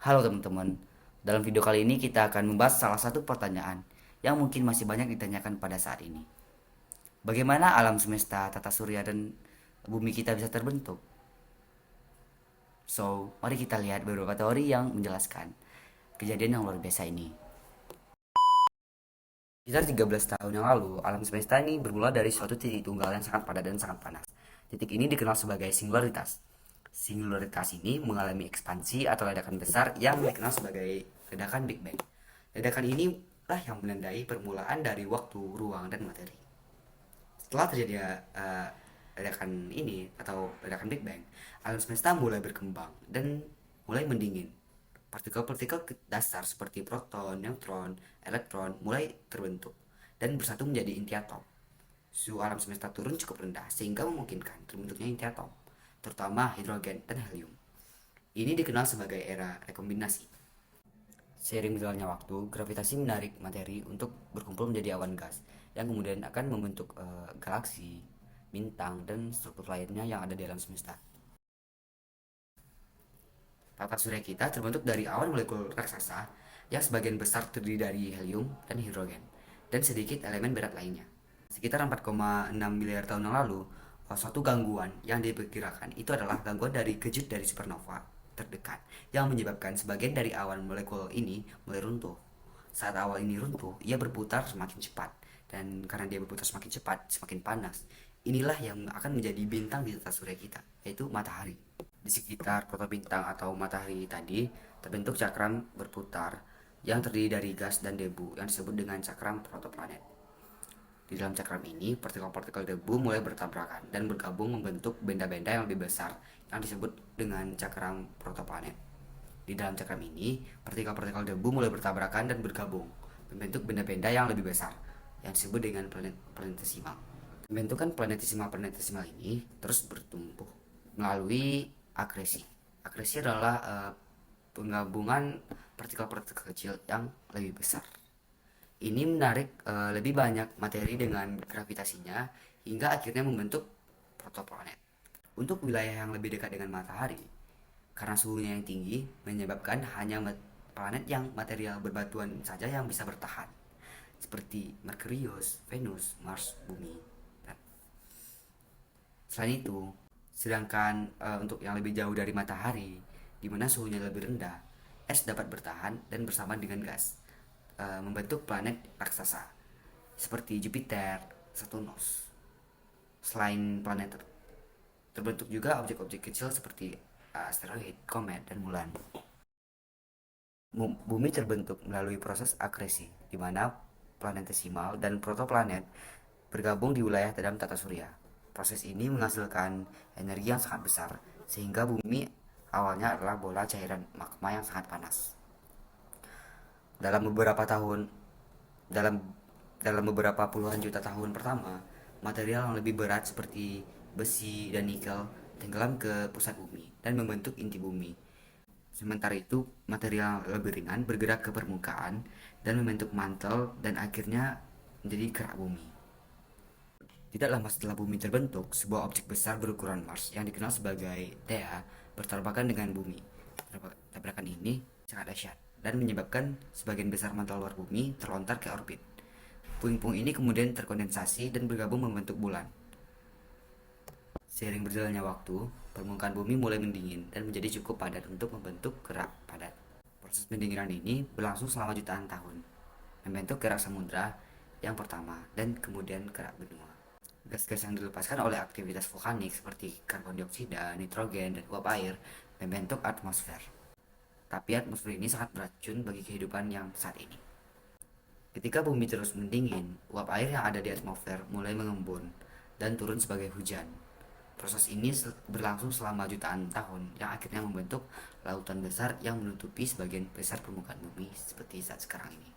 Halo teman-teman, dalam video kali ini kita akan membahas salah satu pertanyaan yang mungkin masih banyak ditanyakan pada saat ini. Bagaimana alam semesta, tata surya, dan bumi kita bisa terbentuk? So, mari kita lihat beberapa teori yang menjelaskan kejadian yang luar biasa ini. Sekitar 13 tahun yang lalu, alam semesta ini bermula dari suatu titik tunggal yang sangat padat dan sangat panas. Titik ini dikenal sebagai singularitas. Singularitas ini mengalami ekspansi atau ledakan besar yang dikenal sebagai ledakan Big Bang. Ledakan ini lah yang menandai permulaan dari waktu, ruang, dan materi. Setelah terjadi ledakan ini atau ledakan Big Bang, alam semesta mulai berkembang dan mulai mendingin. Partikel-partikel dasar seperti proton, neutron, elektron mulai terbentuk dan bersatu menjadi inti atom. Suhu alam semesta turun cukup rendah sehingga memungkinkan terbentuknya inti atom, terutama hidrogen dan helium. Ini dikenal sebagai era rekombinasi. Seiring berjalannya waktu, gravitasi menarik materi untuk berkumpul menjadi awan gas yang kemudian akan membentuk galaksi, bintang, dan struktur lainnya yang ada di alam semesta. Tata surya kita terbentuk dari awan molekul raksasa yang sebagian besar terdiri dari helium dan hidrogen, dan sedikit elemen berat lainnya. Sekitar 4,6 miliar tahun yang lalu, suatu gangguan yang diperkirakan itu adalah gangguan dari kejut dari supernova terdekat yang menyebabkan sebagian dari awan molekul ini mulai runtuh. Saat awan ini runtuh, ia berputar semakin cepat, dan karena dia berputar semakin cepat, semakin panas. Inilah yang akan menjadi bintang di tata surya kita, yaitu matahari. Di sekitar protobintang atau matahari tadi terbentuk cakram berputar yang terdiri dari gas dan debu yang disebut dengan cakram protoplanet. Di dalam cakram ini, partikel-partikel debu mulai bertabrakan dan bergabung membentuk benda-benda yang lebih besar yang disebut dengan cakram protoplanet. Di dalam cakram ini, partikel-partikel debu mulai bertabrakan dan bergabung membentuk benda-benda yang lebih besar yang disebut dengan planet planetesimal. Pembentukan planetesimal ini terus bertumbuh melalui akresi. Akresi adalah penggabungan partikel-partikel kecil yang lebih besar. Ini menarik lebih banyak materi dengan gravitasinya hingga akhirnya membentuk protoplanet. Untuk wilayah yang lebih dekat dengan matahari, karena suhunya yang tinggi menyebabkan hanya planet yang material berbatuan saja yang bisa bertahan, seperti Merkurius, Venus, Mars, Bumi. Dan selain itu, sedangkan untuk yang lebih jauh dari matahari, di mana suhunya lebih rendah, es dapat bertahan dan bersama dengan gas, membentuk planet raksasa seperti Jupiter, Saturnus. Selain planet terbentuk juga objek-objek kecil seperti asteroid, komet, dan bulan. Bumi terbentuk melalui proses akresi, di mana planetesimal dan protoplanet bergabung di wilayah dalam tata surya. Proses ini menghasilkan energi yang sangat besar, sehingga bumi awalnya adalah bola cairan magma yang sangat panas. Dalam beberapa tahun, dalam dalam beberapa puluhan juta tahun pertama, material yang lebih berat seperti besi dan nikel tenggelam ke pusat bumi dan membentuk inti bumi. Sementara itu, material lebih ringan bergerak ke permukaan dan membentuk mantel dan akhirnya menjadi kerak bumi. Tidak lama setelah bumi terbentuk, sebuah objek besar berukuran Mars yang dikenal sebagai Theia bertabrakan dengan bumi. Tabrakan ini sangat dahsyat dan menyebabkan sebagian besar mantel luar bumi terlontar ke orbit. Puing-puing ini kemudian terkondensasi dan bergabung membentuk bulan. Seiring berjalannya waktu, permukaan bumi mulai mendingin dan menjadi cukup padat untuk membentuk kerak padat. Proses pendinginan ini berlangsung selama jutaan tahun, membentuk kerak samudra yang pertama dan kemudian kerak benua. Gas-gas yang dilepaskan oleh aktivitas vulkanik seperti karbon dioksida, nitrogen, dan uap air membentuk atmosfer. Tapi atmosfer ini sangat beracun bagi kehidupan yang saat ini. Ketika bumi terus mendingin, uap air yang ada di atmosfer mulai mengembun dan turun sebagai hujan. Proses ini berlangsung selama jutaan tahun yang akhirnya membentuk lautan besar yang menutupi sebagian besar permukaan bumi seperti saat sekarang ini.